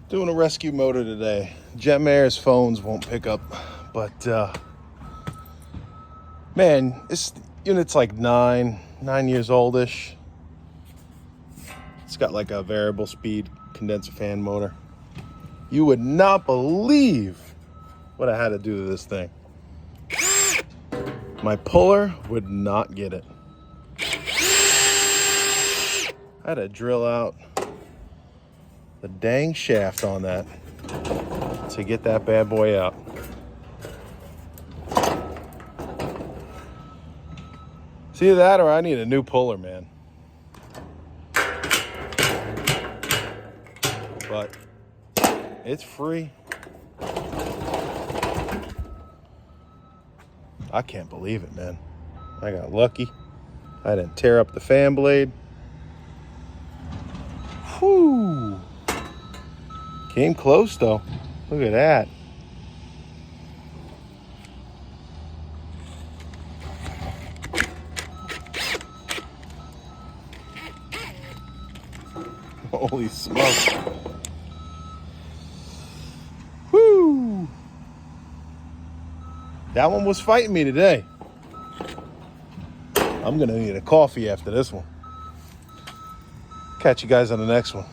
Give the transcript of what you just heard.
Doing a rescue motor today. Jetmare's phones won't pick up, but man, this unit's like nine years oldish. It's got like a variable speed condenser fan motor. You would not believe what I had to do to this thing. My puller would not get it. I had to drill out the dang shaft on that to get that bad boy out. It's either that or I need a new puller, man. But it's free. I can't believe it, man. I got lucky. I didn't tear up the fan blade. Whew. Came close though. Look at that. Holy smokes. Whew. That one was fighting me today. I'm gonna need a coffee after this one. Catch you guys on the next one.